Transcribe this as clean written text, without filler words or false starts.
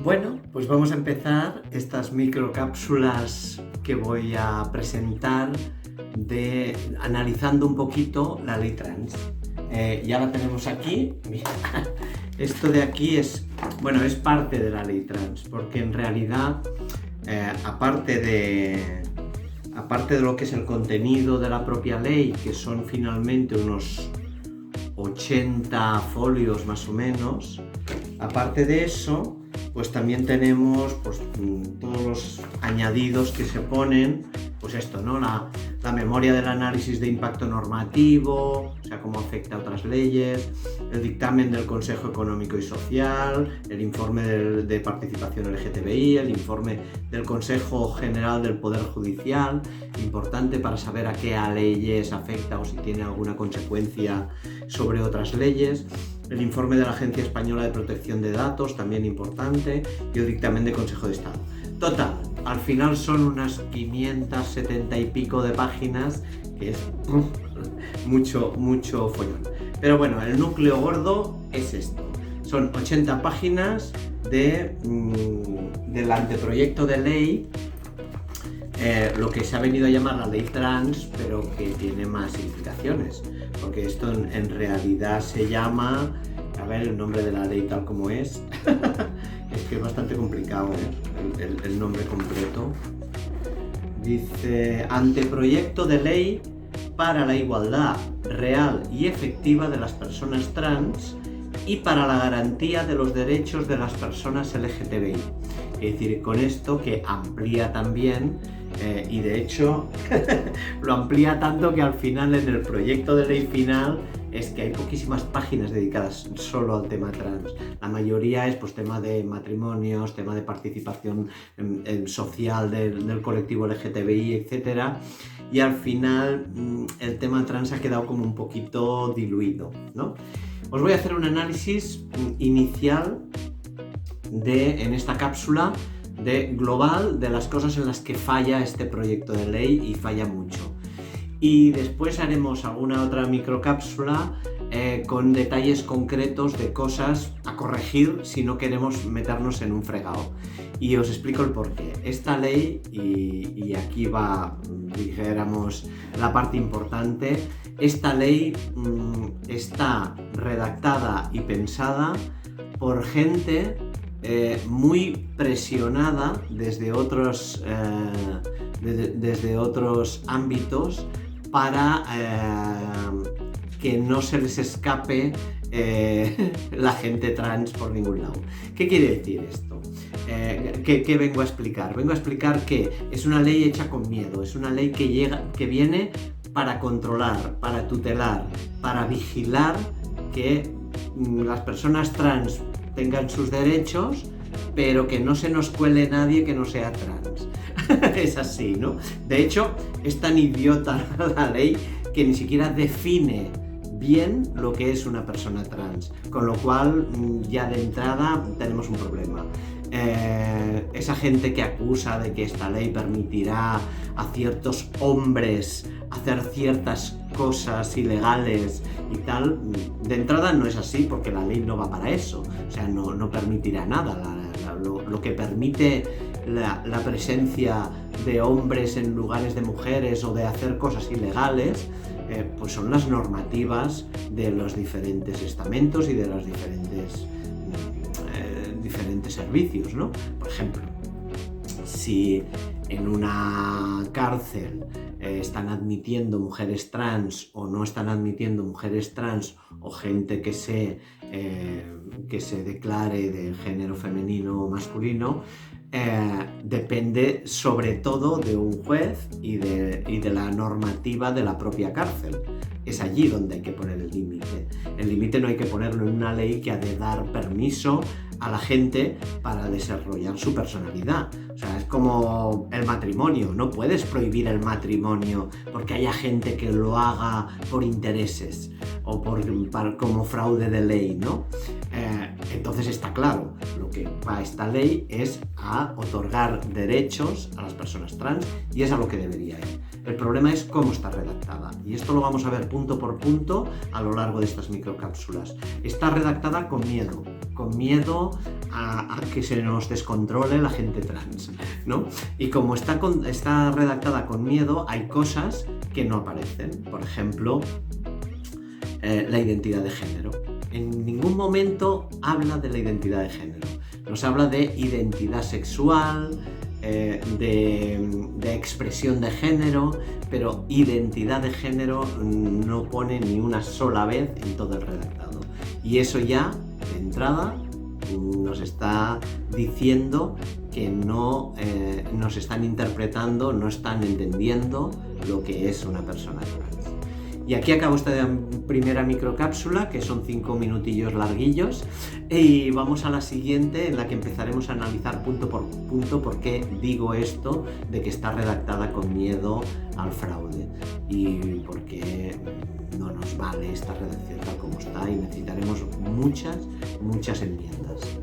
Bueno, pues vamos a empezar estas microcápsulas que voy a presentar analizando un poquito la ley trans. Ya la tenemos aquí. Mira, esto de aquí es parte de la ley trans, porque en realidad, aparte de lo que es el contenido de la propia ley, que son finalmente unos 80 folios más o menos, aparte de eso, pues también tenemos todos los añadidos que se ponen, pues esto, ¿no? La memoria del análisis de impacto normativo, o sea, cómo afecta a otras leyes, el dictamen del Consejo Económico y Social, el informe de participación LGTBI, el informe del Consejo General del Poder Judicial, importante para saber a qué leyes afecta o si tiene alguna consecuencia sobre otras leyes, el informe de la Agencia Española de Protección de Datos, también importante, y el dictamen del Consejo de Estado. Total, al final son unas 570 y pico de páginas, que es mucho follón. Pero bueno, el núcleo gordo es esto. Son 80 páginas del anteproyecto de ley, lo que se ha venido a llamar la ley trans, pero que tiene más implicaciones, porque esto en realidad se llama, a ver el nombre de la ley tal como es, es que es bastante complicado, el nombre completo. Dice: anteproyecto de ley para la igualdad real y efectiva de las personas trans y para la garantía de los derechos de las personas LGTBI. Es decir, con esto que amplía también, y de hecho lo amplía tanto que al final en el proyecto de ley final es que hay poquísimas páginas dedicadas solo al tema trans. La mayoría es tema de matrimonios, tema de participación social del colectivo LGTBI, etc. Y al final el tema trans ha quedado como un poquito diluido, ¿no? Os voy a hacer un análisis inicial en esta cápsula global de las cosas en las que falla este proyecto de ley, y falla mucho. Y después haremos alguna otra microcápsula con detalles concretos de cosas a corregir si no queremos meternos en un fregado. Y os explico el porqué. Esta ley, y aquí va, dijéramos, la parte importante, esta ley está redactada y pensada por gente muy presionada desde otros ámbitos para que no se les escape la gente trans por ningún lado. ¿Qué quiere decir esto? ¿Qué vengo a explicar? Vengo a explicar que es una ley hecha con miedo, es una ley que viene para controlar, para tutelar, para vigilar que las personas trans tengan sus derechos, pero que no se nos cuele nadie que no sea trans. Es así, ¿no? De hecho, es tan idiota la ley que ni siquiera define bien lo que es una persona trans, con lo cual ya de entrada tenemos un problema. Esa gente que acusa de que esta ley permitirá a ciertos hombres hacer ciertas cosas ilegales y tal, de entrada no es así, porque la ley no va para eso, o sea, no permitirá nada. Lo que permite la presencia de hombres en lugares de mujeres o de hacer cosas ilegales, pues son las normativas de los diferentes estamentos y de los diferentes servicios, ¿no? Por ejemplo, si en una cárcel están admitiendo mujeres trans o no están admitiendo mujeres trans, o gente que se declare de género femenino o masculino, depende sobre todo de un juez y de la normativa de la propia cárcel. Es allí donde hay que poner el límite. El límite no hay que ponerlo en una ley que ha de dar permiso a la gente para desarrollar su personalidad. O sea, es como el matrimonio. No puedes prohibir el matrimonio porque haya gente que lo haga por intereses o como fraude de ley, ¿no? Entonces está claro, lo que va a esta ley es a otorgar derechos a las personas trans, y es a lo que debería ir. El problema es cómo está redactada, y esto lo vamos a ver punto por punto a lo largo de estas microcápsulas. Está redactada con miedo a que se nos descontrole la gente trans, ¿no? Y como está redactada con miedo, hay cosas que no aparecen. Por ejemplo, la identidad de género. En ningún momento habla de la identidad de género. Nos habla de identidad sexual, de expresión de género, pero identidad de género no pone ni una sola vez en todo el redactado. Y eso ya, de entrada, nos está diciendo que no nos están interpretando, no están entendiendo lo que es una persona trans. Y aquí acabo esta primera microcápsula, que son 5 minutillos larguillos, y vamos a la siguiente, en la que empezaremos a analizar punto por punto por qué digo esto de que está redactada con miedo al fraude y por qué no nos vale esta redacción tal como está y necesitaremos muchas enmiendas.